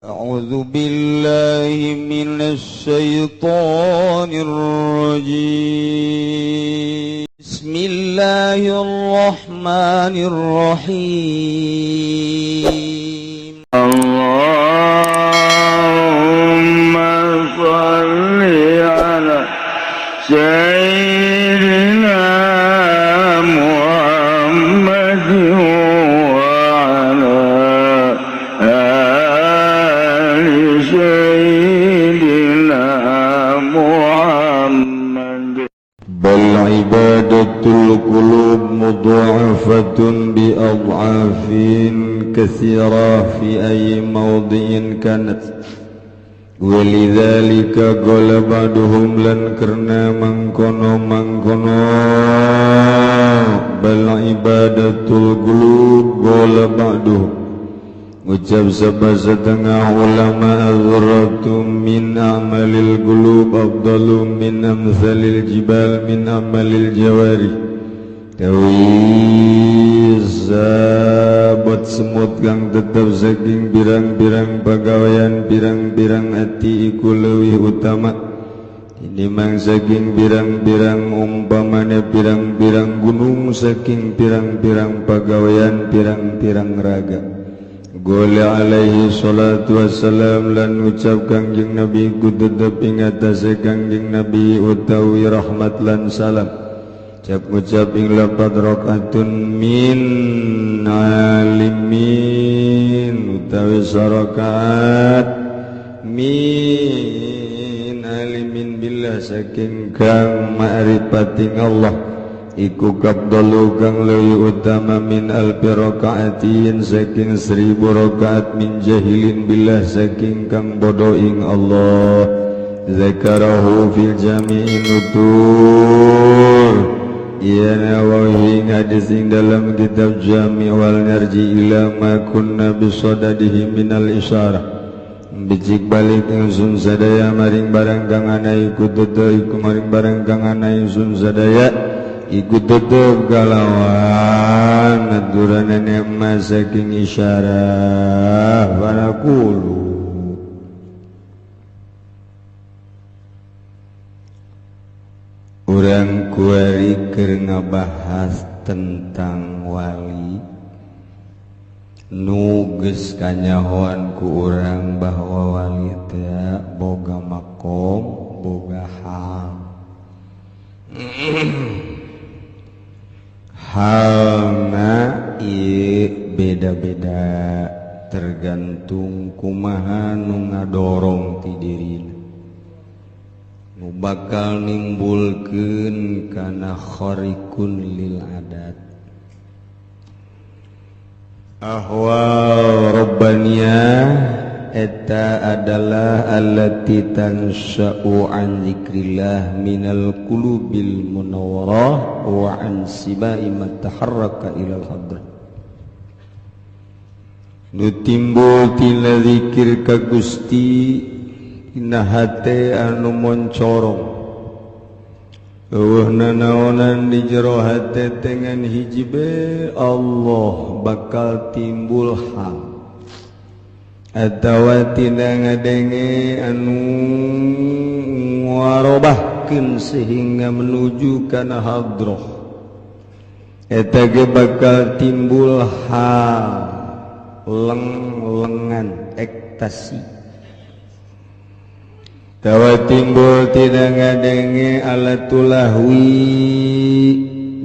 أعوذ بالله من الشيطان الرجيم بسم الله الرحمن الرحيم اللهم صل على سيدنا محمد وعلى آل سيدنا محمد. بل عبادة القلوب مضاعفة بأضعاف كثيرة في أي موضع كانت ولذلك قال بعضهم لن كرنا mangkono bal ibadatul qulub qala ba'duhum ucap setengah ulama azratum min amalil qulub afdalu min amsalil jibal min amalil jawari sahabat semut kang tetap saking birang-birang pagawean birang-birang ati iku leuwih utama ini mang saking birang-birang umpamane birang-birang gunung saking birang-birang pagawean birang-birang raga. Qala alaihi salatu wassalam lan ucap kangjeng Nabi ku tetep ing atase kangjeng Nabi utawi rahmat lan salam ucap ing lapat rakaatun min alimin utawi sarakaat min alimin billah saking kang ma'rifating Allah iku kabdalu kang leuwih utama min alfi rakaatin saking 1000 rakaat min jahilin billah saking kang bodoh ing Allah zakarahu fil jami'in nutur ya nawawi hadis ing dalam kitab Jami' wal Narji ila ma kunna bisadadihi minal isyarah bijik balik ingsun sadaya maring barang kang ana iku tetep iku maring barang kang ana ingsun sadaya iku tetep kalawan naturane nikmat saking isyarah wanaqulu urang kuari keur ngabahas tentang wali nu geus kanyahoan ku urang bahwa wali teh boga makom boga hal halna ieu beda-beda tergantung kumaha nu ngadorong ti dirina nu bakal nimbulkeun kana khariqun lil adat ahwal rabbaniyah eta adalah allati tansha'u an zikrillah minal qulubil munawwarah wa an sibai man taharraka ilal hadrah nu timbul tina zikir ka Gusti tina hate anu moncorong eueuhna naonan di jero hate dengan hijibe Allah bakal timbul hal atawa tina ngadenge anu warobahkeun sehingga menuju kana hadrah eta ge bakal timbul hal lengan ekstasi tawa timbul tina ngadenge alatul lahwi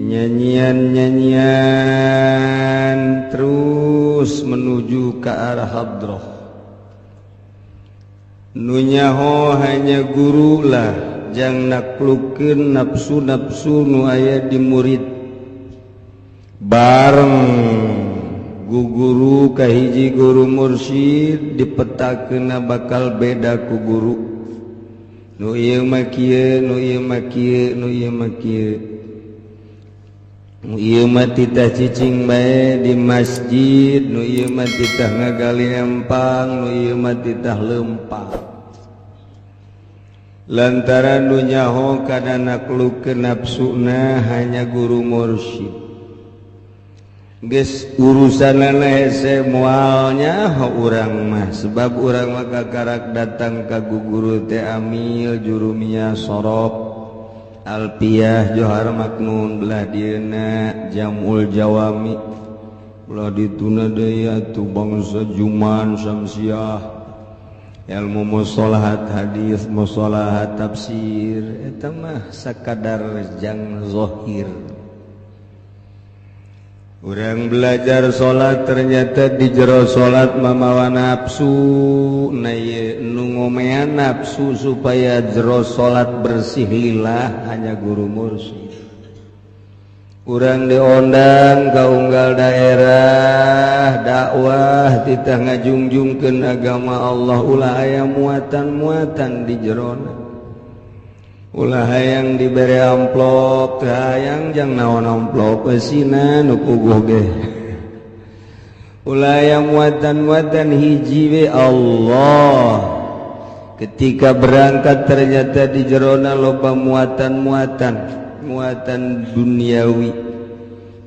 nyanyian-nyanyian terus menuju ke arah hadrah nu nyaho hanya guru lah jang naklukkeun nafsu-nafsu nu aya di murid bareng guguru kahiji guru mursyid dipetakeunna bakal beda ku guru nu ieu mah kieu nu ieu mah kieu nu ieu mah kieu nu ieu mah titah cicing bae di masjid nu ieu mah titah ngagali empang nu ieu mah titah leumpang lantaran nu nyaho kana naklukkeun nafsuna hanya guru mursyid geus urusanana hese moalnya urang mah sebab urang mah kakarak datang ka guguru teh Amil Jurumiyah Sorof Alpiyah Johar Maknun belah dieuna Jamul Jawami belah dituna deui atuh bangsa Juman Samsiah ilmu musolahat hadis musolahat tafsir eta mah sakadar jang zahir. Urang belajar salat ternyata di jero salat mamawa nafsu na ieu nu ngomean nafsu supaya jero salat bersih lillah hanya guru mursyid. Urang diondang ka unggal daerah dakwah titah ngajungjungkeun agama Allah ulah aya muatan-muatan di jerona. Ulah hayang dibere amplop teu hayang jang naon amplop eusina nu puguh ge. Ulah aya muatan-muatan hiji we Allah. Ketika berangkat ternyata di jerona loba muatan-muatan duniawi,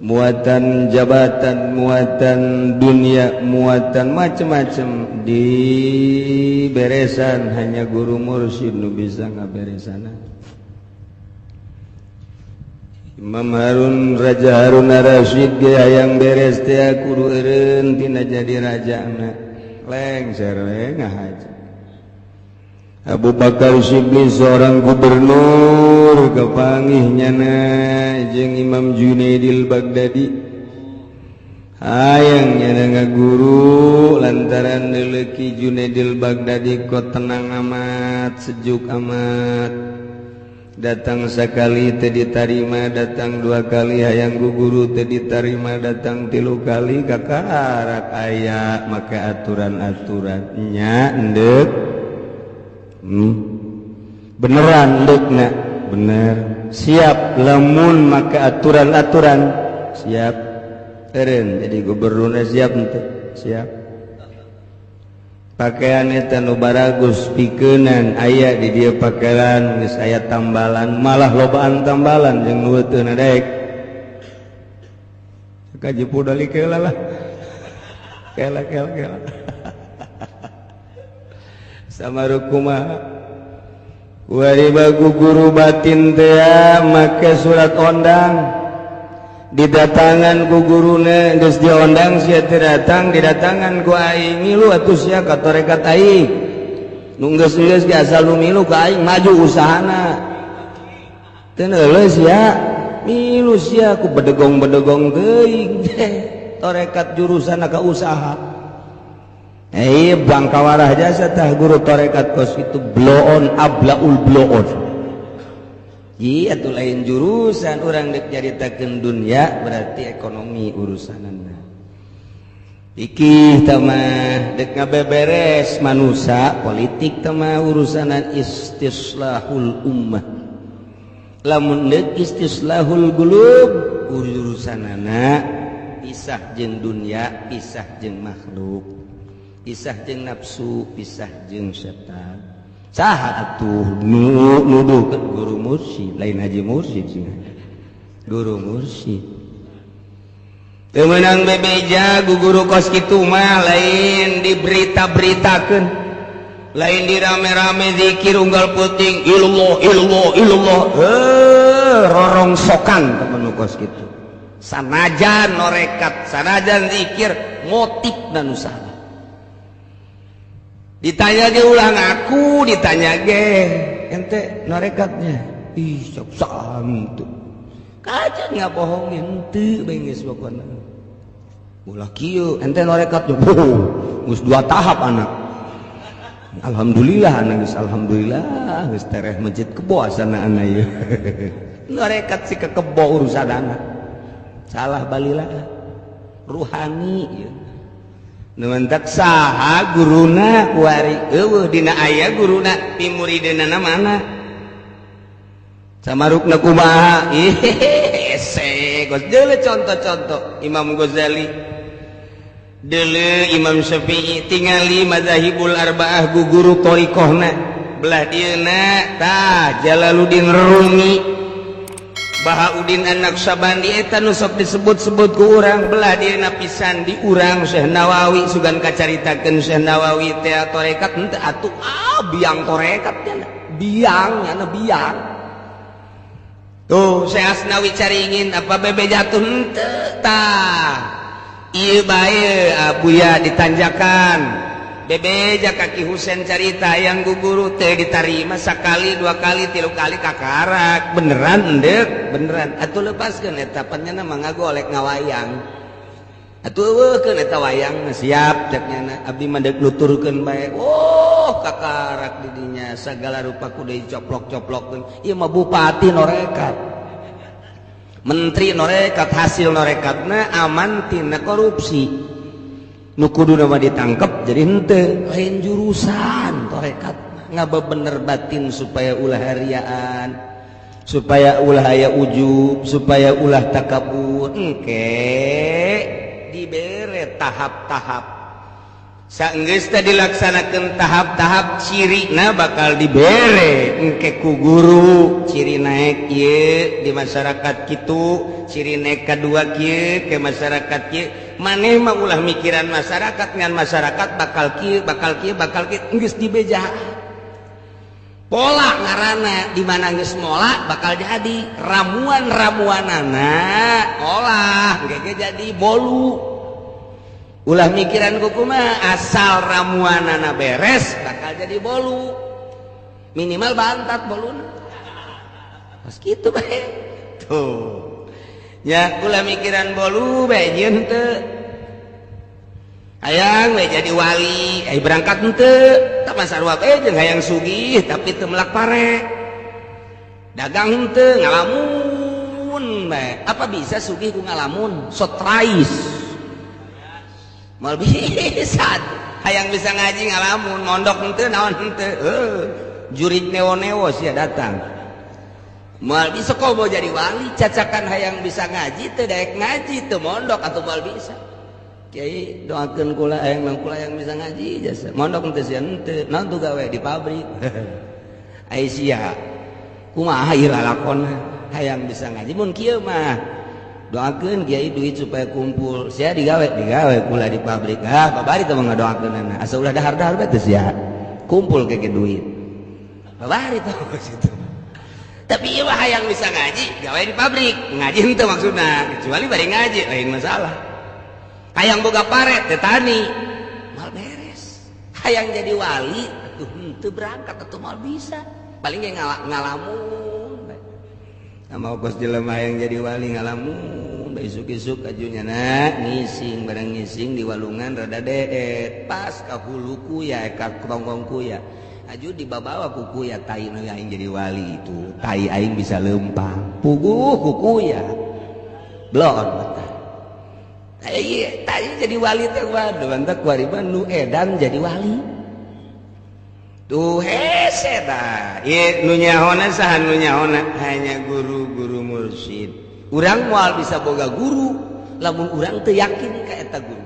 muatan jabatan, muatan dunia, muatan macam-macam di beresan hanya guru mursyid nu bisa ngaberesan. Imam Harun Raja Harun Ar-Rasyid ge hayang beres teh kudu eureun tina jadi rajana lengser we ngahaja. Abu Bakar Shibli seorang gubernur kepanggihnya jeung Imam Junaidil Baghdadi hayang nyana guru lantaran leuki Junaidil Baghdadi kok tenang amat sejuk amat datang sekali teu ditarima datang dua kali hayang guru teu ditarima datang tilu kali kakarak aya make aturan-aturannya endeup beneran leukna bener siap lamun maka aturan-aturan siap eureun jadi gubernur siap henteu siap pakaian eta nu baragus pikeunan aya di dieu pakaian geus aya tambalan malah lobaan tambalan jeung nu teu daek kaji pudali keula lah kela sama kumaha waribagu guru batin teh make surat ondang didatangan ku guruna geus diondang sia teu datang didatangan ku aing milu atuh sia ka tarekat aing nu geus-geus ge asal nu milu ka aing maju usahana teu neuleus sia milu sia ku bedegong-bedegong teuing tarekat jurusana ka usaha. Bangkawarah jasa tah guru tarekat kos itu bloon ablaul bloon. Iya tuh lain jurusan orang dek nyaritakeun dunya berarti ekonomi urusanana. Iki tamah dek ngabeberes manusia politik tamah urusanan istislahul ummah. Lamun dek istislahul qulub urusanana pisah jeung dunya, pisah jeung makhluk. Pisah jeung nafsu, pisah jeung setan. Saha atuh nuduhkeun guru mursyid, lain haji mursyid sih. Guru mursyid. Teu meunang bebeja guru kos kitu mah lain diberita-beritakeun. Lain dirame-rame zikir unggal puting illallah. Rorongsokan temen kos kitu. Sanajan norekat, sanajan zikir, motifna nu salah. Ditanya ge ulang aku ditanya ge ente narekatnya ih sok santu kaca ngabohongin henteu bae geus pokona ulah kieu ente narekatnya geus 2 tahap anak alhamdulillah anak geus alhamdulillah geus tereh masjid kebo asana anak ieu narekat si ke kebo urusan anak salah balilah ruhani ieu nuantak saha guruna kuari eueuh dina aya guruna ti muridna mana samarukna kumaha ese gos deuleu contoh-contoh Imam Ghazali deuleu Imam Syafi'i tingali mazhabul arba'ah guguru thariqahna belah dieuna tah Jalaluddin Rumi Bahaudin anak Sabandi eta nu sok disebut-sebut ku urang belah dieuna pisan di urang Syekh Nawawi sugan kacaritakeun Syekh Nawawi teh tarekat henteu atuh biang tarekat nya biang nya biang tuh Syekh Asnawi caringin apa bebe jatuh henteu tah ieu bae Buya ditanjakan bebeja kaki Husein carita yang guguru teh ditarima sekali dua kali tilu kali kakarak beneran endek beneran atuh lepaskeun eta panjana mah ngagolek ngawayang atuh eueuhkeun eta wayang siap ceknya abdi mah deuk nuturkeun bae oh kakarak di dinya sagala rupa kudu dicoplok-coplokkeun ieu mah bupati norekat menteri norekat hasil norekatna aman tina korupsi nu kudu nama ditangkep jadi henteu lain jurusan tarekat ngabebener batin supaya ulah hariaan supaya ulah aya ujub supaya ulah takabur engke dibere tahap-tahap saenggeus teh dilaksanakeun tahap-tahap cirina bakal dibere engke ku guru ciri naik ieu di masyarakat kitu ciri naik kadua kieu ke masyarakat kieu maneh mah ulah mikiran masyarakat ngan masyarakat bakal kieu geus dibeja pola ngaranna di mana geus mola bakal jadi ramuan-ramuanana olah engke jadi bolu ulah mikiran kuku mah asal ramuanana beres bakal jadi bolu minimal bantat boluna pas kitu bae tuh ya ulah mikiran bolu bae jeung teu hayang bae jadi wali ai berangkat henteu tah masarua bae jeung hayang sugih tapi teu melak pare dagang henteu ngalamun bae apa bisa sugih ku ngalamun sotrais mal bisa hayang bisa ngaji ngalamun mondok henteu naon henteu jurid newo-newo sia datang mal bisa kok mau jadi wali cacakan hayang bisa ngaji teu daek ngaji teu mondok atuh mal bisa kiai doakeun kula hayang nang kula yang bisa ngaji jasa mondok henteu sia henteu naon tuh gawe di pabrik ai sia kumaha ieu lalakonna hayang bisa ngaji mun kieu mah doakeun kiai duit supaya kumpul sia digawe kula di pabrik babari teh mah ngadoakeunana asa ulah dahar-dahar bae teh sia kumpul keke duit babari teh situ tapi ieu mah hayang bisa ngaji gawe di pabrik ngaji henteu maksudna kecuali bari ngaji lain masalah hayang boga pare teh tani mal beres hayang jadi wali atuh henteu berangkat atuh mal bisa paling ge ngalamun sama kos jelema yang jadi wali ngalamun isuk-isuk ajunya nak ngising bareng ngising di walungan rada deet pas ka huluku ya ka tongkongku ya aju dibawa kuku ya tai nu aing jadi wali itu tai aing bisa lempang puguh kuku ya blon tai jadi wali teh waduh mantap kuariban nu edan jadi wali tuh hese dah ieu nu nyahona saha nu nyahona hanya guru-guru mursyid urang moal bisa boga guru lamun urang teu yakin ka eta guru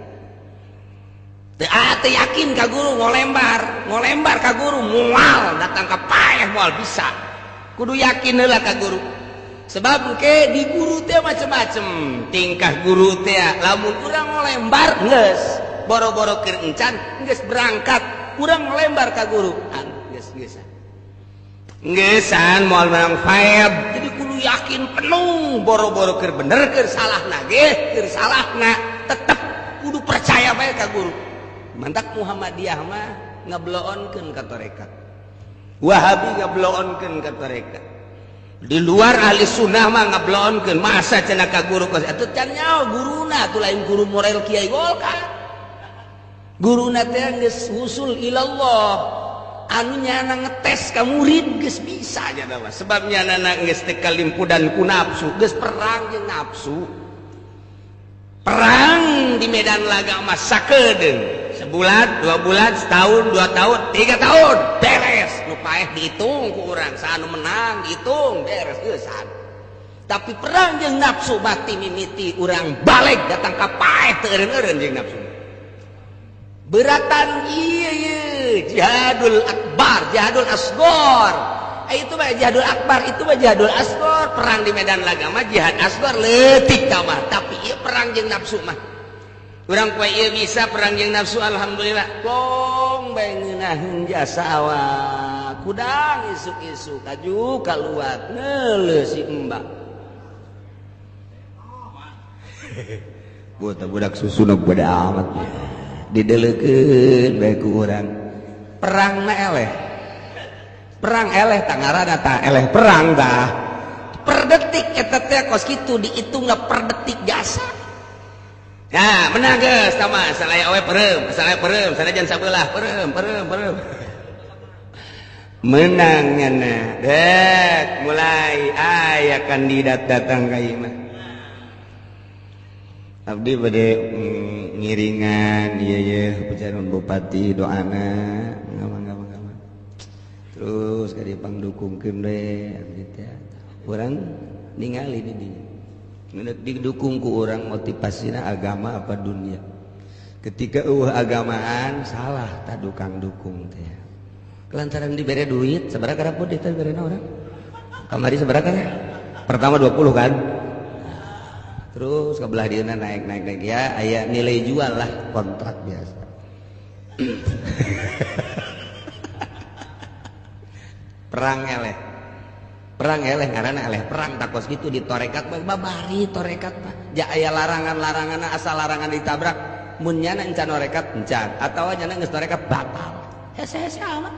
teu yakin ka guru ngolembar ka guru moal datang ka paeh moal bisa kudu yakin heula ka guru sebab ke di guru teh macem-macem tingkah guru teh lamun urang ngolembar geus boro-boro keur encan geus berangkat kurang melembar ka guru geus-geusan moal menang faed jadi kudu yakin penuh boro-boro keur bener keur salahna ge keur salahna tetep kudu percaya bae ka guru mantak Muhammadiyah mah ngabloonkeun ka tarekat Wahabi ngabloonkeun ka tarekat di luar ahli sunnah mah ngabloonkeun masa cenah ka guru kos atuh can nyaho guruna atuh lain guru moral kiai golkar guruna teh geus usul ilallah anu nyana ngetes ka murid geus bisa nya mah sebab nyana geus teu kalimpudan ku nafsu geus perang jeung nafsu perang di medan laga mah sakedeung sebulan 2 bulan setahun 2 tahun 3 tahun beres nu paeh dihitung ku urang saanu menang dihitung beres geusan tapi perang jeung nafsu mati mimiti urang balik datang ka paeh teu eureun-eureun jeung nafsu beratan iya jihadul akbar jihadul asgor itu mah jihadul akbar, itu mah jihadul asghar. Perang di medan laga mah jihad asghar leutik mah, tapi ieu perang jeung nafsu mah. Urang poe ieu bisa perang jeung nafsu alhamdulillah. Plong bae ngeunaheun jasa awak. Kudang isuk-isuk kaju kaluat neuleuh si embak. Budak susu nu beda amat. Dideleukeun bae ku urang. Perang na eleh. Perang eleh tangarana tah eleh perang tah per detik eta teh kos kitu dihitungna per detik jasa. Nah menang geus tah mah salaya we peureum sanajan sabelah peureum menang nyana dek mulai aya kandidat datang ka ieu mah abdi bade ngiringan ieu ye pujaran bupati doana terus ka dipangdukungkeun we abdi teh urang ningali di dieu didukung ku urang motivasina agama apa dunia ketika agamaan salah tak dukang dukung teh kelantaran dibere duit sabaraha karapun teh berena urang kamari sabaraha kan pertama 20 kan terus kabelah dieuna naik ya aya nilai jual lah kontrak biasa perang eleh ngaranna eleh perang takos gitu di torekat babari torekat mah ja aya larangan-laranganna asal larangan ditabrak mun nyana encan torekat encan atawa nyana geus torekat batal hese-hese amat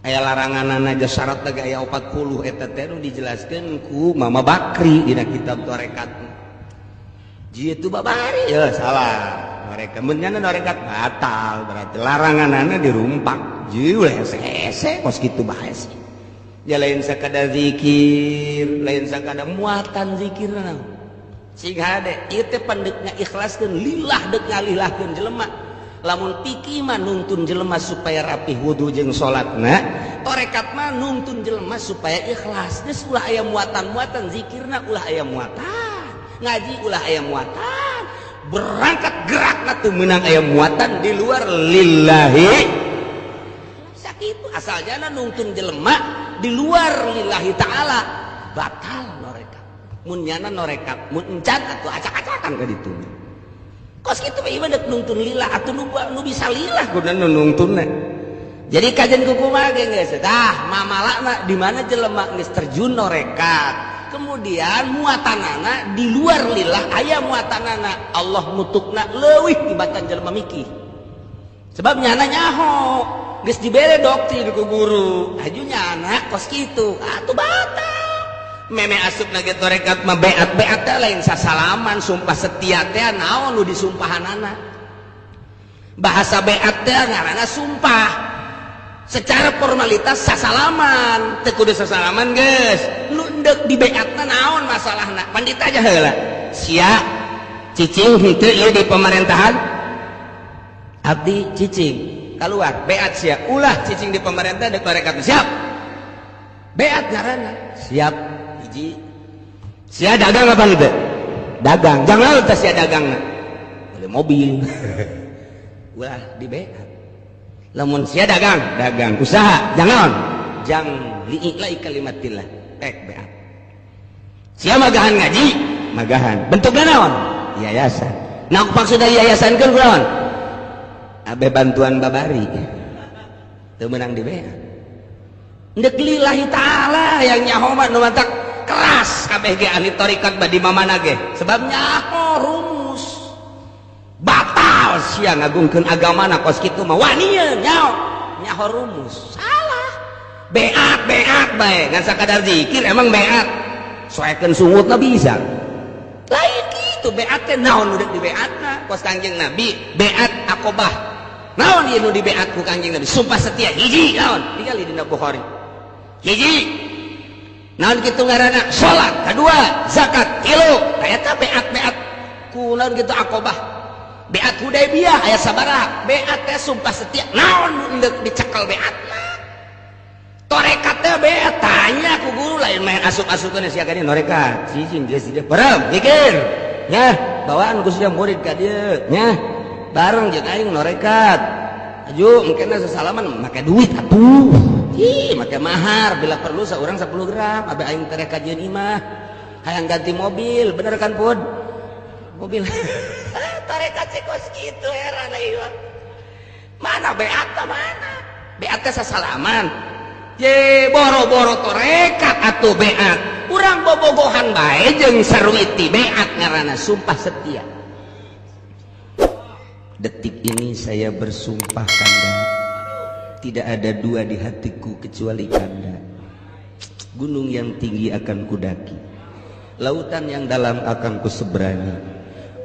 aya laranganna aja syarat teh aya 40 eta teh nu dijelaskeun ku Mama Bakri dina kitab torekat jitu babari ya salah mereka mun nyana torekat batal berarti laranganna dirumpak jieu hese-hese kos kitu bae sih ya lain sakada zikir lain sakada muatan zikirna sing hade ieu teh pandek ngaikhlaskeun lillah deuk ngalilahkeun jelema lamun piki mah nuntun jelema supaya rapih wudu jeung salatna tarekat mah nuntun jelema supaya ikhlas geus ulah aya muatan-muatan zikirna ulah aya muatan ngaji ulah aya muatan berangkat gerakna teu meunang aya muatan di luar lillahi sakitu asalnya nuntun jelema di luar lillahi ta'ala batal norekat mun nyana norekat mun encan atuh acak-acakan ka ditu kos kitu ieu mah nuntun lillah atuh nu bisa lillah kudu nuntunna jadi kajian kumaha ge geus tah mamalana di mana jelema geus terjun norekat kemudian muatanana di luar lillah aya muatanana Allah nutukna leuwih tibatan jelema mikir sebab nyana nyaho geus dibere doktrin ku guru ajunya anak kos kitu atuh batal meme asupna ge torekat mah beat teh lain sasalaman sumpah setia teh naon nu disumpahanana bahasa beat teh ngaranna sumpah secara formalitas sasalaman teu kudu sasalaman geus nu endek di beatna naon masalahna pandita aja heula sia cicing henteu ieu di pemerintahan abdi cicing keluar beat siap ulah cicing di pemerintah dek torekat siap beat ngaranna siap hiji sia dagang apa henteu dagang jangan teh sia dagangna beli mobil ulah di beat lamun sia dagang usaha jangan jang li'ilai kalimatillah beat sia magahan ngaji magahan bentukna naon yayasan nah maksud dari yayasan keun kunaon abe bantuan babari teu meunang di bea ndek lillahi ta'ala yang nyaho mah nu matak keras kabeh ge ahli tarekat badi mamana ge sebab nyaho rumus batal sia ngagungkeun agamana kos kitu mah wanieun nyaho rumus salah beat bae ngan sakadar zikir emang beat soekeun sungutna bisa lain kitu beat teh naon nu deuk di beatna kos Kangjeng Nabi beat akobah naon ieu nu di beat ku Kangjeng Nabi sumpah setia hiji naon ningali dina Bukhari hiji naon kitu ngaranna salat kadua zakat tilu eta beat ku naon kitu akobah beat Hudaybiyah aya sabaraha beat teh sumpah setia naon nu endek dicekel beatna torekat teh beat tanya ku guru lain main asup-asupkeun sia ka dieu norekat cicing geus di dieu bareng mikir nya bawaan ku sudah murid ka dieu nya bareng jeung aing norekat aju mungkin sesalaman make duit atuh make mahar bila perlu seorang 10 gram abis aing tere kajian imah hayang ganti mobil bener kan Pud mobil tarekat cikos gitu heran ieu mana beat mana beat sesalaman ye boro-boro tarekat atuh beat urang bobogohan bae jeung sarwiti beat ngaranna sumpah setia. Detik ini saya bersumpah Kanda, tidak ada dua di hatiku kecuali Kanda. Gunung yang tinggi akan kudaki, lautan yang dalam akan kuseberangi.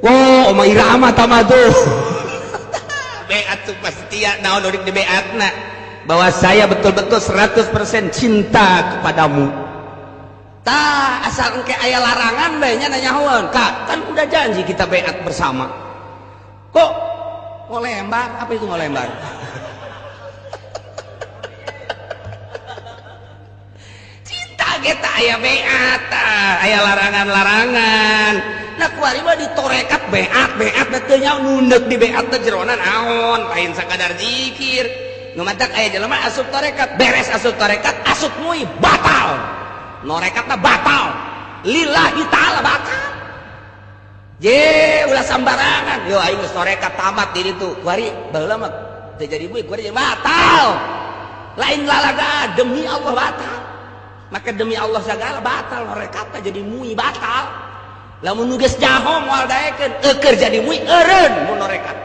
Wow, Oma Irama tamadu. Beat sumpah setia, naon udik di beatna bahwa saya betul-betul 100% cinta kepadamu. Tah asal engke aya larangan bae nya nanyahoan, Kak, kan udah janji kita beat bersama. Kok ngolembar? Apa itu ngolembar? Cinta kita aya beat, aya larangan-larangan. Nah kuari mah ditorekat beat teh nya nundek di beat teh jerona naon, lain sakadar zikir. Nu matak aya jelema asup torekat, beres asup torekat, asup mui batal. Norekatna batal. Lillahi taala batal. Je ulah sambarangan yo aing geus torekat tamat di ditu kuari baheula mah teu jadi buik kuari batal lain lalaga demi Allah batal maka demi Allah segala batal norekatna jadi mui batal lamun nu geus jaho moal daekeun keur jadi mui eureun mun norekat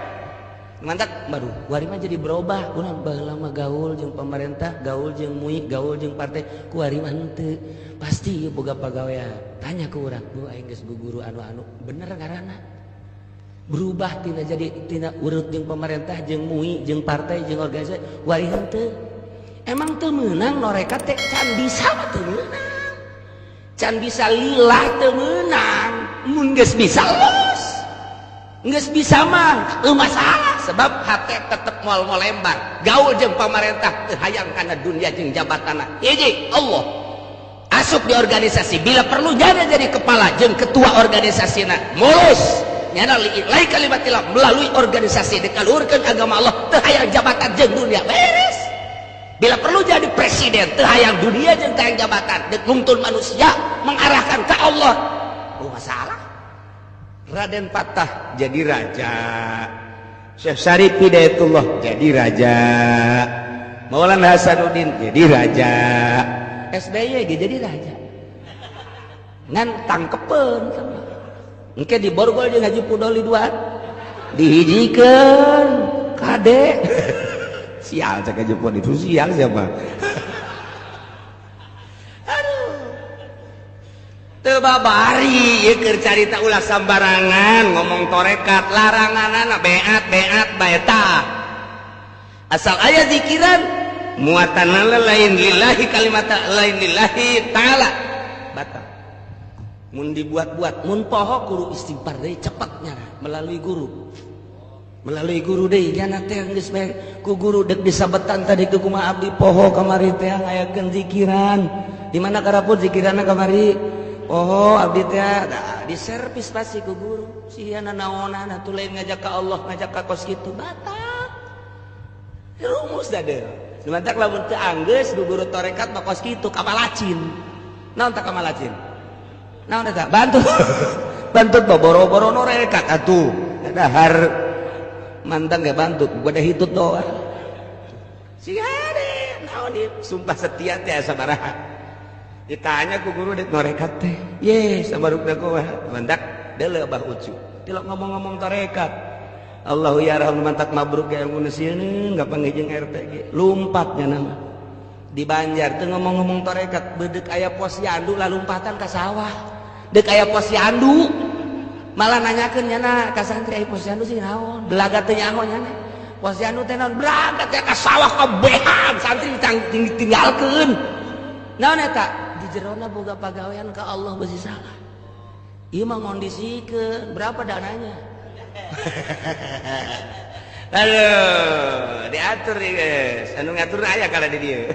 mantap baru kuari mah jadi berubah urang baheula mah gaul jeung pemerintah gaul jeung mui gaul jeung partai kuari mah henteu pasti boga pagawean tanya ke urang bu aing geus guguru anu bener ngaranna berubah tina jadi tina urut jeung pemerintah jeung mui jeung partai jeung organisasi wari henteu emang teu meunang norekat teh can bisa mah teu meunang can bisa lillah teu meunang mun geus bisa los geus bisa mah teu masalah sebab hate tetep moal lembar gaul jeung pemerintah teu hayang kana dunia jeung jabatanna hiji Allah asup di organisasi bila perlu jadi kepala jeung ketua organisasina mulus nyana lai kalimatillah melalui organisasi dikaluhurkeun agama Allah teu hayang jabatan jeung dunia beres bila perlu jadi presiden teu hayang dunia jeung hayang jabatan deuk nuntun manusia mengarahkan ke Allah masalah Raden Patah jadi raja Syekh Syarif Hidayatullah jadi raja Maulana Hasanuddin jadi raja SBY jadi raja ngan tangkepen engke di borgol jeung Haji Pudoli duaan dihijikeun kade sial cek Haji Pudoli itu sial siapa aduh teu babari ieu keur carita ulah sambarangan ngomong torekat laranganana beat bae tah asal aya zikiran muatanna lain lillahi kalimata lain lillahi ta'ala batal mun dibuat-buat mun poho kudu istighfar deui cepatnya melalui guru deui nya teh geus bae ku guru deuk disabetan tadi ku kumaha abdi poho kamari teh ngayakeun zikiran di mana karapun zikiranna kamari poho abdi teh di servis pasti ku guru sieuna naonana tu lain ngajak ka Allah ngajak ka kos kitu batal rumus da deui sebentar lamun teu anggeus guguru torekat mah kos kitu kamalacin naon tak kamalacin naon eta bantut boro-boro norekat atuh dahar mantan ge bantut gua da hitut doa si hade naon ieu sumpah setia teh sabaraha ditanya ku guru dek norekat teh ye sabarukna kumaha mandak deuleu bah ucu tilok ngomong-ngomong torekat Allahu ya rahman mantak mabruk ya ilmu nesieun gampang jeung RT ge lumpatnya nama di Banjar teu ngomong-ngomong torekat beudek aya posyandu lah lumpatan ka sawah deuk aya posyandu malah nanyakeun nyana ka santri aya posyandu sih naon belaga teh nyaho nyana posyandu teh naon belaga teh ka sawah kabehan santri ditinggalkeun naon eta di jerona boga pagawean ka Allah beusi salah ieu mah ngondisikeun berapa dananya aduh diatur nih guys anu ngatur aya kala di dieu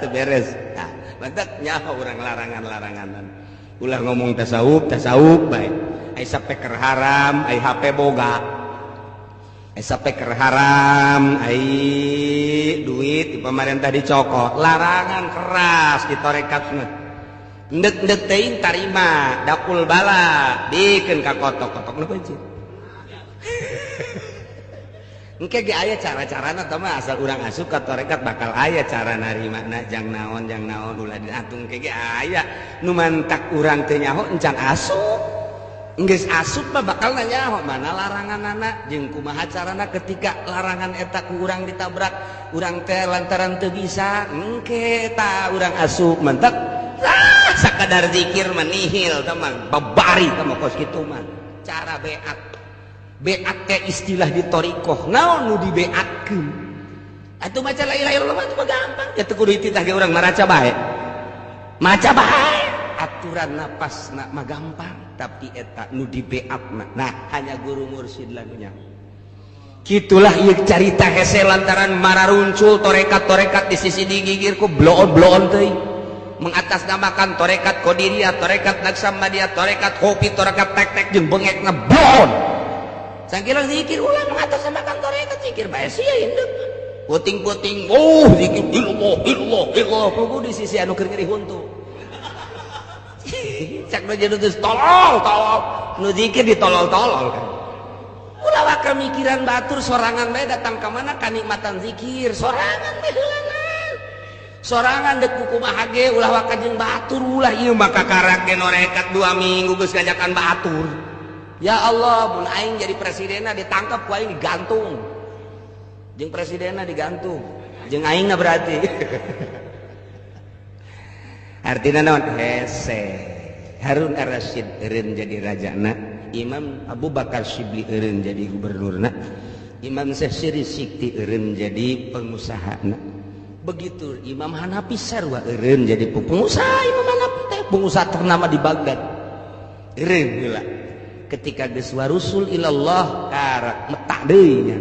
teu beres nah mantap nyaho urang larangan-laranganan ulah ngomong tasawuf bae ai sapeker haram ai HP boga sampai keur haram ai duit di pemerintah dicokot larangan keras di torekatna ndek teuing tarima dakul bala bikeun ka kotok-kotok nu beujit engke ge aya cara-carana teh mah asal urang asup ka torekat bakal aya cara narimana jang naon ulah diatung ke ge aya nu mantak urang teu nyaho encan asup geus asup mah bakal nyaho mana laranganana jeung kumaha carana ketika larangan eta ku urang ditabrak urang teh lantaran teu bisa engke tah urang asup mantak sakadar zikir menihil teman babari teh kos kitu mah cara beat teh istilah di torikoh naon nu di beatkeun atuh maca la ilaha illallah mah gampang ya teu kudu dititah ge urang maraca bae maca bae aturan napasna mah gampang tapi eta nu di beatna nah hanya guru mursyid lagunya kitulah ieu carita hese lantaran mararuncul torekat-torekat di sisi digigir ku bloon-bloon teuing mengatasnamakan torekat Qadiriyah, torekat Naksamadiyah, torekat Hopi, torekat tek-tek jeung bengekna bloon sangkilang zikir ulah mengatasnamakan torekat zikir bae sia induk puting-puting zikir illallah kudu di sisi anu keur ngeri huntu cak nu jadi terus tolol nu zikir ditolol-tolol kan ulah waka mikiran batur sorangan bae datang ka mana kanikmatan zikir sorangan bae heulangan sorangan dek kumaha ge ulah waka jeung batur ulah ieu mah kakarak ge norekat 2 minggu geus ngajakan batur ya Allah mun aing jadi presidenna ditangkap ku aing digantung jeung presidenna digantung jeung aingna berarti artinya naon hese Harun Ar-Rasyid eureun jadi rajana Imam Abu Bakar Syibli eureun jadi gubernurna Imam Syekh Syiri Sikti eureun jadi pengusahana begitu Imam Hanafi sarua eureun jadi pengusaha Imam Hanafi teh pengusaha ternama di Baghdad eureun heula ketika geus warusul ilallah karak metak deui nya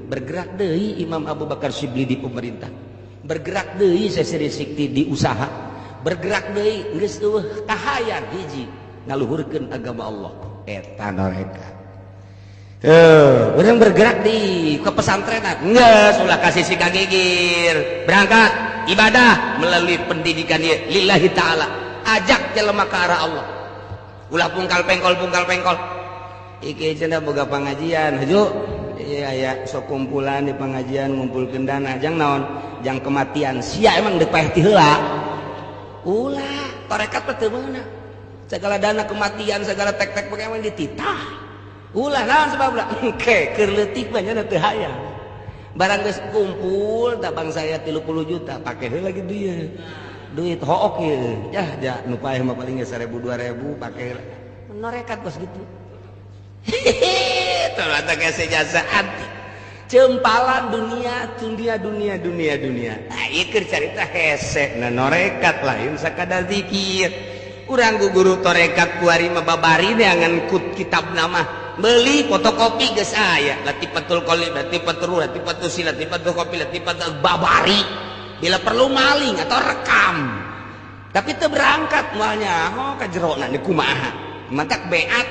bergerak deui Imam Abu Bakar Syibli di pemerintah bergerak deui Syekh Syiri Sikti di usaha bergerak deui geus eueuh kahayan hiji ngaluhurkeun agama Allah eta noreka urang bergerak di ke pesantrenan geus ulah kasih si kagigir berangkat ibadah melalui pendidikan dia lillahi taala ajak jelema ka arah Allah ulah pungkal pengkol iki cenah boga pangajian haju iya ya sok kumpulan di pengajian ngumpulkeun dana jang naon jang kematian sia emang deuk paeh ti heula ulah tarekat teh meunang segala dana kematian segala tek-tek bagaimana dititah ulah naon sebabna engke keur leutik mah nya teu hayang barang geus kumpul da bang saya 30 juta pake heula lagi duit hook ieu jah nu paeh mah paling 1000 2000 pake heula norekat bos gitu teu eta geus jasa anti cempalan dunia nah ieu keur carita hese na norekat lain sakadar zikir urang guru torekat kuari mah babari neangan kut kitab nama beli fotokopi geus aya latifatul qalib latifatul latifatul sil latifatul kopi latifatul babari bila perlu maling atau rekam tapi teu berangkat moalnya ka jerona ni kumaha mantak beat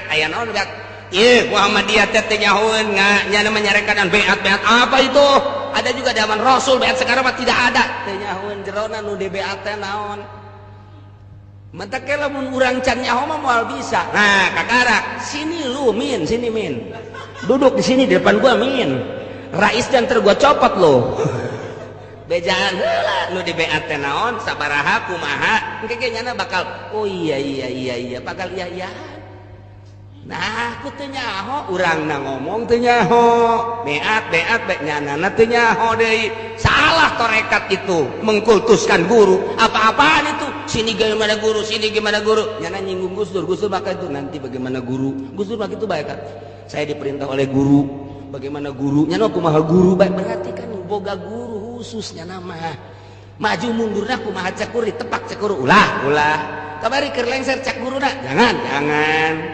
aya naon beat ieu Muhammadiyah teh nyahoeun nya menyarekan beat apa itu ada juga zaman Rasul beat sekarang mah tidak ada teh nyahoeun jerona nu di beat teh naon mantak ke lamun urang can nyaho mah moal bisa nah kakarak sini lu min duduk di sini di depan gua min rais dan gua copot lo bejaan heula nu di beat teh naon sabaraha kumaha engke ge nyana bakal oh iya bakal iya nah aku teu nyaho urang na ngomong teu nyaho beat nyanana teu nyaho deui salah torekat itu mengkultuskan guru apa-apaan itu sini gimana guru nyana nyinggung Gus Dur bakal itu nanti bagaimana guru Gus Dur bakal itu baik kan saya diperintah oleh guru bagaimana guru nyana kumaha guru baik berarti kan boga guru khususnya nama maju mundurna kumaha cek guru ditepak cek guru ulah kabari keur lengser cek guruna jangan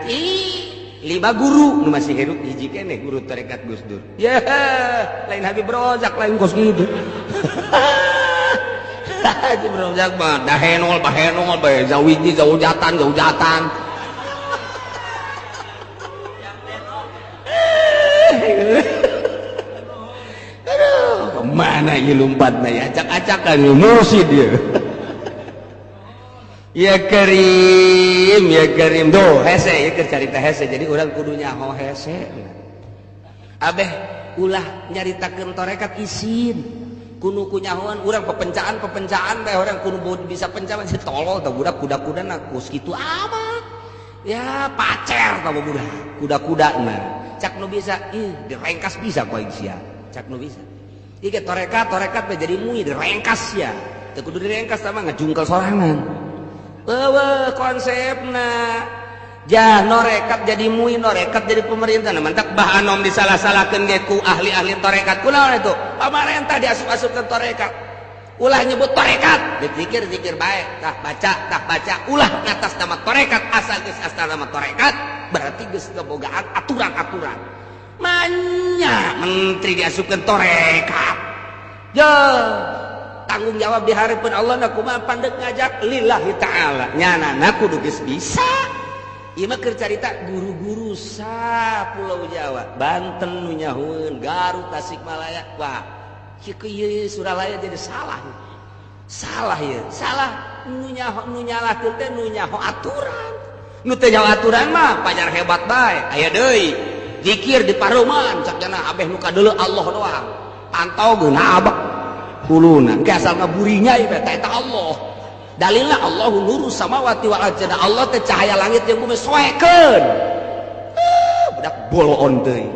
ih 5 guru nu masih hidup hiji keneh guru tarekat Gus Dur ya lain Habib Rozak lain kos gitu Habib Rozak mah bahenol bae zawiji zaujatan mana ieu lompatna ya acak-acakan mursid dia. Ya Karim doh hese ya keur carita hese jadi urang kudu nyaho hese abeh ulah nyaritakeun torekat isin kudu kunyahoan urang pepencaan bae urang kudu bisa pencaan si tolol tah budak kuda-kudana kus kitu amat ya pacer tah budak kuda-kudana cak nu bisa direngkas bisa poe sia cak nu bisa ieu ge torekat mah jadi mui direngkas ya teu kudu direngkas tah mah ngajungkel sorangan. Konsepna jah norekat jadi mui norekat jadi pemerintah mantap bahanom disalah-salahkeun ge ku ahli-ahli torekat kunaon itu pamarentah diasup-asupkeun torekat ulah nyebut torekat dipikir bae tah baca ulah ngatas nama torekat asal geus asal nama torekat berarti geus kebogaan aturan-aturan manya menteri diasupkeun torekat tanggung jawab di harapan Allah na kumaha pandeg ngajak lillahi ta'ala nyanana kudu geus bisa ieu mah keur carita guru-guru sa Pulau Jawa Banten nu nyahoeun Garut Tasikmalaya wah kieu Suralaya jadi salah ieu salah nu nyalahkeun teh nu nyaho aturan nu teu nyaho aturan mah pajar hebat bae aya deui zikir di pareuman sakjana abeh nu kadeuleu Allah doang pantau geuna abah kuluna ke asal ngaburinya ieu eta Allah dalilna Allahu nuru samawati wal ardi Allah teh cahaya langit jeung bumi soekeun budak bolon teuing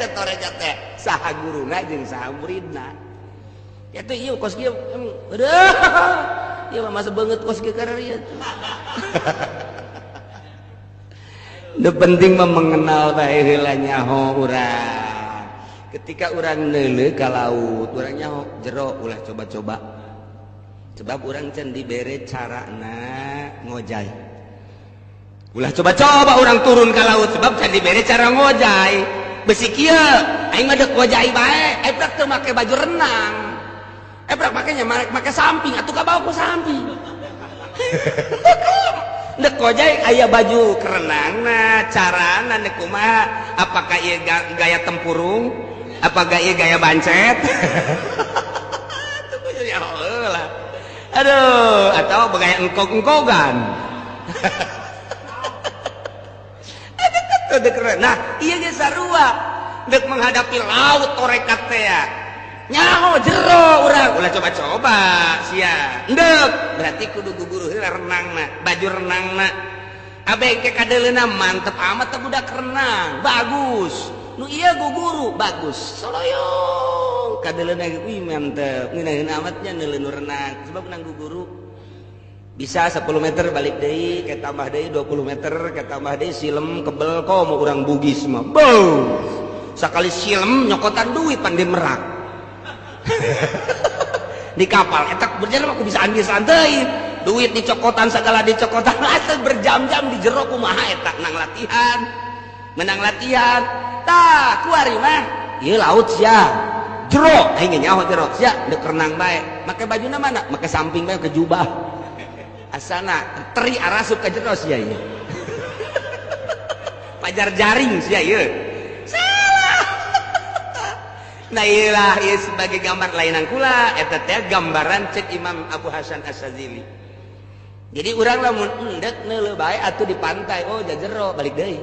satoreja teh saha guruna jeung saha muridna ya teh ieu kos kieu aduh ieu mah masa beungeut kos kieu kareur ieu nu penting mah mengenal bae heula nyaho urang ketika orang neuleuh ka laut urang nyaho jero ulah coba-coba sebab urang can dibere carana ngojay ulah coba-coba orang turun ka laut sebab can dibere cara ngojay besi kieu aing mah deuk ngojay bae ebrak teu make baju renang ebrak makanya make samping atuh ka bawa ku samping dek ngojay aya baju kerenangna carana dek kumaha apakah ieu gaya tempurung apakah ieu gaya bancet ya Allah aduh atau gaya engkog-engkogan itu keren nah ieu ge sarua dek menghadapi laut torekat teh nyaho jero urang ulah coba-coba sia endeup berarti kudu guguru heula renangna baju renangna abeg ke kadeleuna mantep amat teh budak renang bagus nu iya guguru bagus soloyong kadeleuna ge wih mantep ngeunaheun amatnya neuleun renang sebab nang guguru bisa 10 meter balik deui ke tambah deui 20 meter ke tambah deui silem kebel komo urang bugis mah bow sakali silem nyokotan duit pan di Merak di kapal etak berjalan aku bisa anggis santai duit dicokotan segala dicokotan asal berjam-jam di jero kumaha eta menang latihan tah kuari mah ieu laut sia jero aing nyaho jero sia deuk renang bae make bajuna mana make samping bae ke jubah asana teri arasup ka jero sia ieu pajar jaring sia ieu salah nah iyalah ieu sebagai gambar lainan kula eta teh gambaran cek Imam Abu Hasan As-Sazili jadi urang lamun endek neuleuh bae atuh di pantai oh jajero balik deui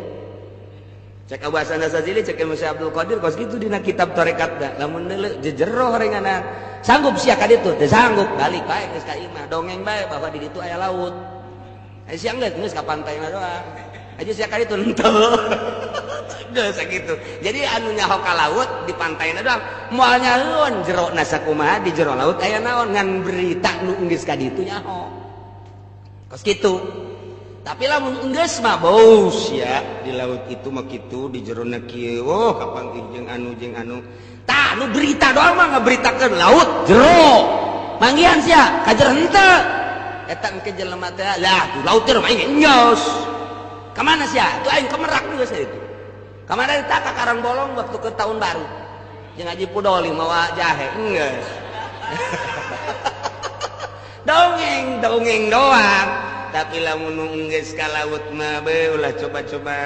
cek Abu Hasan As-Sazili cek Musa Abdul Qadir kos kitu dina kitab tarekatna lamun neuleuh jejero horenganan sanggup sia ka ditu teu sanggup balik bae geus ka imah dongeng bae bahwa di ditu aya laut siang geus ka pantaina doang aja sia ka ditu henteu geus sakitu jadi anu nyaho ka laut di pantaina doang moal nyahoon jero na sakumaha di jero laut aya naon ngan berita nu geus ka ditu nyaho kos kitu tapi lamun enggeus mah bos ya di laut itu mah kitu di jerona kieu oh kapan jeung anu tah nu berita doang mah ngaberitakeun laut jero manggihan sia ka jero henteu eta engke jelema teh lah tuh laut teh mah nyos ka mana sia tuh aing ke Merak geus itu ka mana eta ka Karang Bolong waktu ke tahun baru jeung Haji Pudoli mawa jahe geus dongeng doang tapi lamun geus ka laut mah be ulah coba-coba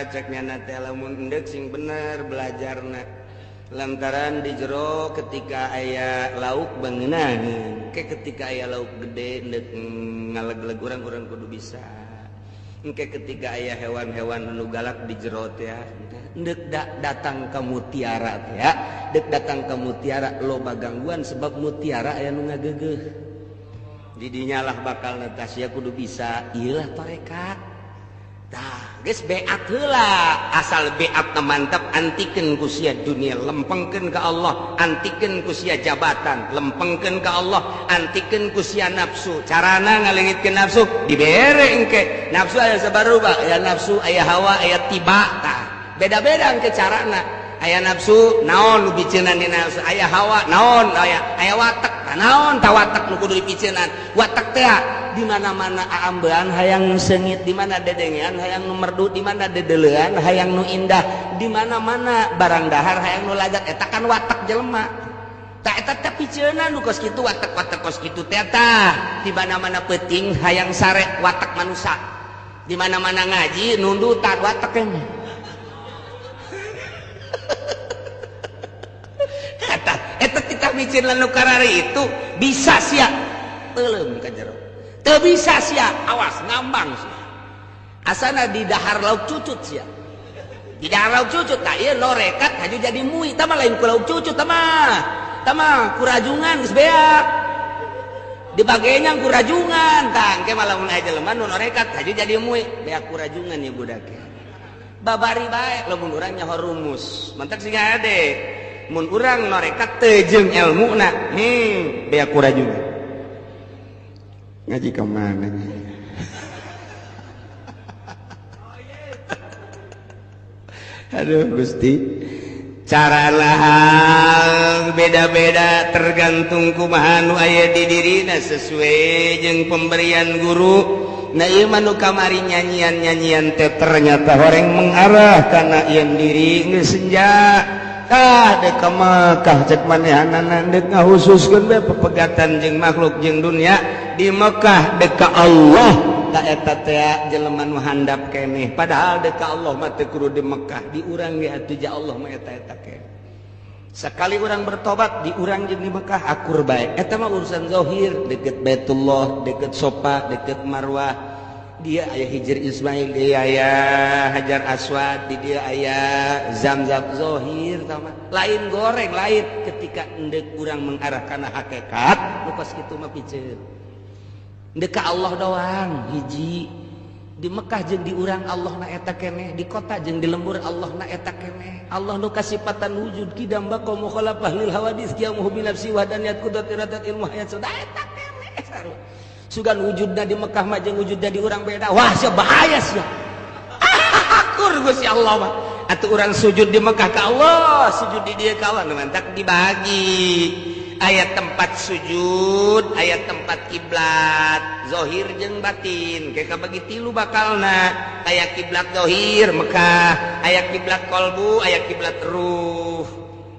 cek nyana teh lamun endek sing bener belajarna lantaran di jero ketika aya lauk bangeunang ketika aya lauk gede ndek ngaleg-leg urang kudu bisa ketika aya hewan-hewan anu galak di jero teh ndek datang ka mutiara teh ya dek datang ka mutiara loba gangguan sebab mutiara aya nu ngageugeuh didinya lah bakal Natasya kudu bisa ieu lah tarekat. Tah, geus beat heula, asal beat mantap antikeun ku sia dunia, lempengkeun ka Allah, antikeun ku sia jabatan, lempengkeun ka Allah, antikeun ku sia nafsu. Carana ngaleungitkeun nafsu dibere engke. Nafsu aya sabaruba, aya nafsu, aya hawa, aya tiba. Tah, beda-beda engke carana. Aya nafsu, naon nu biceunan di nafsu, aya hawa, naon, aya watek, naon tah watek nu kudu dipiceunan. Watek teh di mana-mana aambean hayang nu seungit, di mana dedengean hayang nu merdu, di mana dedeleuan hayang nu indah, di mana-mana barang dahar hayang nu lagak eta kan watak jelema. Tah eta teh piceunan nu kos kitu watak-watak kos kitu teh tah di mana-mana peuting hayang sare watak manusia. Di mana-mana ngaji nundutan watak keneh. Eta kita miceun nu karari itu bisa sia teuleum ka jero. Teu bisa sia, awas ngambang sia. Asana di dahar lauk cucut sia. Di dahar lauk cucut tah ieu norekat haju jadi mui, tah mah lain ku lauk cucut tah mah. Tah mah ku rajungan geus beak. Di bagenya ku rajungan tah engke mah lamun aya jelema nu norekat haju jadi mui, beak ku rajungan ya budak. Babari bae lamun urang nyaho rumus. Mantak sing ade. Mun urang norekat teu jeung elmuna, beak ku rajungan. Ngaji kemana nih? Aduh Gusti, cara lah beda-beda tergantung kumaha nu aya di dirina sesuai jeung pemberian guru. Nah ieu mah nu kamari nyanyian-nyanyian teh ternyata horeng mengarah kana ieun diri geus senja. Dek ka Mekah cek manehanana dek ngahususkeun bae pepegatan jeung makhluk jeung dunia di Mekah dek ka Allah. Tah eta teh jelema nu handap keneh padahal dek ka Allah mah teu kudu di Mekah, di urang ge atuh ja Allah mah eta keneh. Sekali urang bertobat di urang jeung di Mekah akur bae. Eta mah urusan zahir, deket Baitullah, deket Sofa, deket Marwah. Dia aya Hijr Ismail, dia aya Hajar Aswad, di dia aya Zamzam zahir sama. Lain goreng lain ketika endek urang mengarah kana hakikat, nu kos kitu mah piceun. Endek ka Allah doang hiji. Di Mekah jeung di urang Allah na eta keneh, di kota jeung di lembur Allah na eta keneh. Allah nu kasifatan wujud kidam baqa mukhalafah lil hawadits qiyamuhu bi nafsi wahdaniyat qudrat iradat ilmu hayat sudah eta keneh sarua. Sugan wujudna di Mekah mah jeung wujudna di urang beda. Wah, sia bahaya sia. Akur Gusti Allah mah. Atuh urang sujud di Mekah ka Allah, sujud di dieu ka Allah mantak dibagi. Aya tempat sujud, aya tempat kiblat, zahir jeung batin. Kayak kabagi tilu bakalna. Aya kiblat zahir Mekah, aya kiblat qalbu, aya kiblat ruh.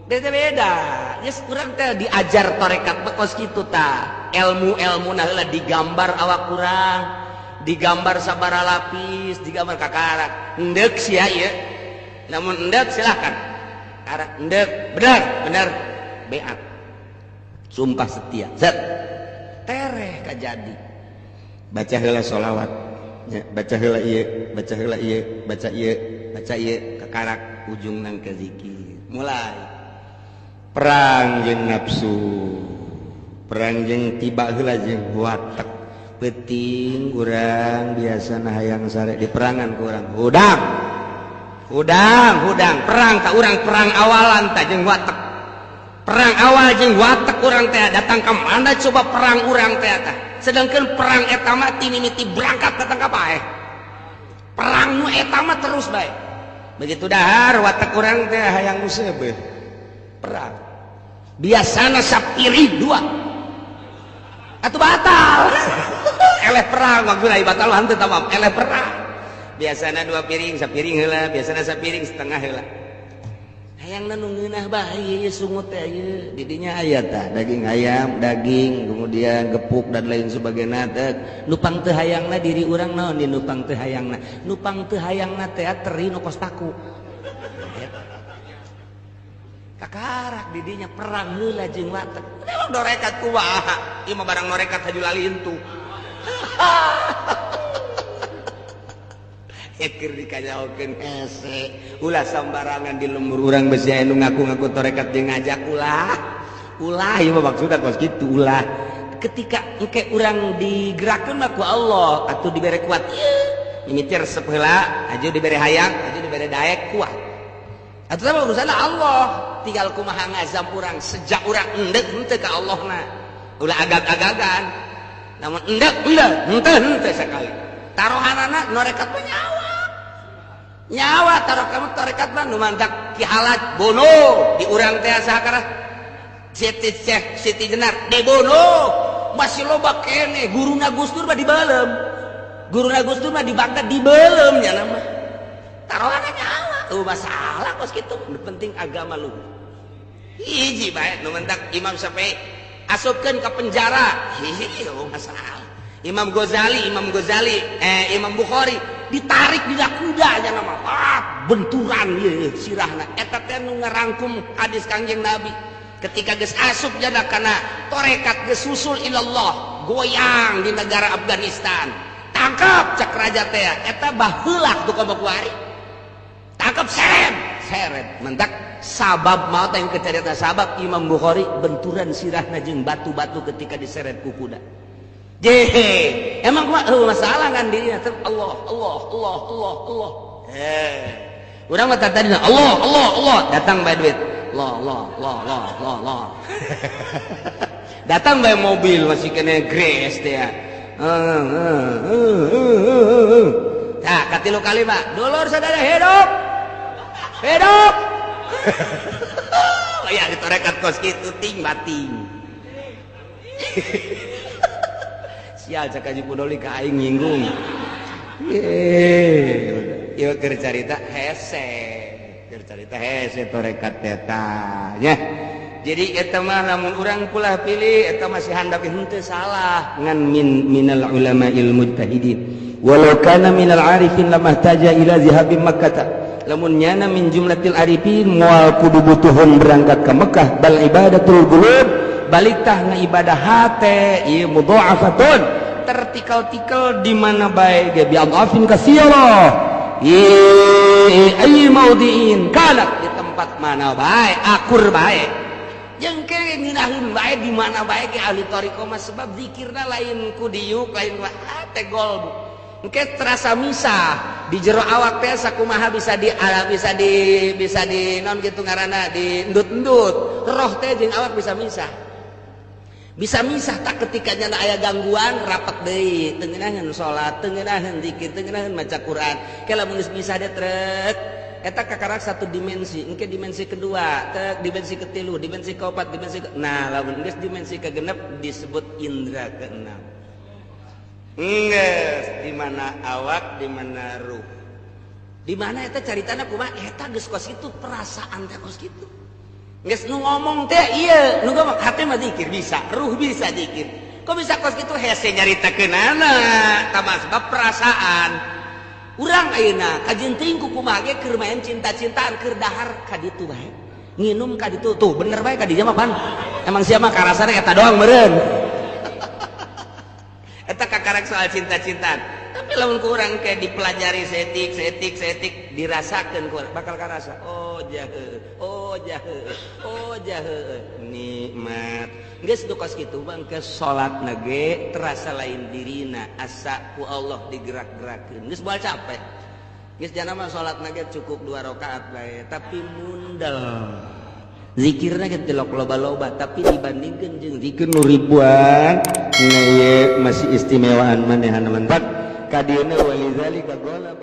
Beda-beda. Geus urang teh diajar tarekat bekos kitu tah. Ilmu-ilmuna heula digambar awak urang, digambar sabara lapis, digambar kakarak. Endek sia ieu. Namun endek silakan. Karak endek benar beat. Sumpah setia. Zat. Tereh kajadi. Baca heula sholawat. Ya, baca heula ieu, baca heula ieu, baca ieu, baca ieu kakarak ujungna ke zikir. Mulai perang jeung nafsu. Perang jeung tiba heula jeung watak peuting urang biasana hayang sare di perangan ku urang hudang perang ka urang perang awalan teh jeung watak perang awal jeung watak urang teh datang ka mana coba perang urang teh tah sedangkeun perang eta mah ti mimiti berangkat datang ka bae perang nu eta mah terus bae begitu dahar watak urang teh hayang nu seubeuh perang biasana sapiri dua atuh batal eleh perang maksudna batal henteu tamam eleh perang biasana 2 piring sapiring heula biasana sapiring setengah heula hayangna nu ngeunah bae ieu sungut teh ieu di dinya aya tah daging ayam daging kemudian gepuk dan lain sebagainya teh nupang teu hayangna diri urang naon di nupang teu hayangna teh teri nu kos paku kakarak didinya perang heula jeung watak memang dorekat kumaha ieu mah barang norekat haju lalintu keur dikanyaokeun hese ulah sambarangan di lembur urang besi anu ngaku-ngaku torekat jeung ngajak ulah ieu mah maksudna kos kitu ulah ketika engke urang digerakkeun mah ku Allah atuh dibere kuat mimiter sepeula aju dibere hayang aju dibere daek kuat atuh mah urusanna Allah tinggal kumaha ngazam urang sejak urang endek henteu ka Allahna ulah agag-agagan namun endek henteu sakali tarohanana norekat mah nyawa taruh kamu tarekat mah nu mantak ki halat bono di urang teh sahakara Siti Jenar debono masih loba kene guruna Gus Dur mah dibalem guruna Gus Dur mah di Baghdad dibalem nya nama tarohanna nyawa tuh masalah kos kitu penting agama lu hiji bae nu mantak Imam Syafi'i asupkeun ka penjara hiji masalah Imam Ghazali Imam Bukhari ditarik dina kuda nya nama benturan ye sirahna eta teh nu ngarangkum hadis Kangjeng Nabi ketika geus asup jana kana torekat geus susul ilallah goyang di negara Afghanistan tangkap cek raja teh eta baheula tu ka Bukhari tangkap seret mentak sabab maot yang kecerita sabab Imam Bukhari benturan sirahna jeung batu-batu ketika diseret ku kuda jehe emang masalah kan dirinya Allah urang mah tadi Allah datang bae duit Allah datang bae mobil masih kena grace teh ya tah katilu kalimat dulur sadaya hidup ya ditorekat kos kitu ting bating sial cak Haji Pudoli ka aing nyinggung ieu keur carita torekat eta nya jadi eta mah lamun urang pulah pilih eta masih handap henteu salah ngan minal ulama'il mujtahidin walau kana minal arifin lamahtaja ila zihabi makkah lamun nyana min jumlatil arifin moal kudu butuhun berangkat ke Mekah bal ibadatul qulub balik tah ngaibadah hate ieu mudha'afatun tertikal-tikal di mana bae ge bi adafin kasira ai maudiin kana di tempat mana bae akur bae jeung ke nginaheun bae di mana bae ge ahli thariqah mah sebab zikirna lain ku diuk lain wa teh gol engke terasa misah di jero awak teh sakumaha bisa di naon kitu ngaranna di endut-endut roh teh jeung awak bisa misah tak ketika nyana aya gangguan rapat deui teu ngeunaheun salat teu ngeunaheun zikir teu ngeunaheun maca Quran ke lamun geus misah dia trek eta kakarak satu dimensi engke dimensi kedua teu dimensi ketilu dimensi keopat dimensi nah lamun geus dimensi kegenep disebut indra keenam geus di mana awak di mana ruh di mana eta caritana kumaha eta geus kos kitu perasaan teh kos kitu geus nu ngomong teh ieu nu ngomong hate mah zikir bisa ruh bisa zikir kok bisa kos kitu hese nyaritakeunana tama sebab perasaan urang ayeuna kajeuting ku kumaha ge keur main cinta-cintaan keur dahar ka ditu bae nginum ka ditu tuh bener bae ka dieu mah pan emang sia mah karasana eta doang meureun eta kakarak soal cinta-cintaan tapi lamun ku urang kayak dipelajari setik dirasakeun ku bakal karasa oh jahe nikmat geus du kos kitu bangke salatna ge terasa lain dirina asa ku Allah digerak-gerakeun geus moal capek geus jana mah salatna ge cukup 2 rakaat bae tapi mundal zikirna ge teu loba-loba tapi dibandingkeun jeung zikir nu ribuan nah ye masih istimewaan manehna mantap kadieuna walizalika qala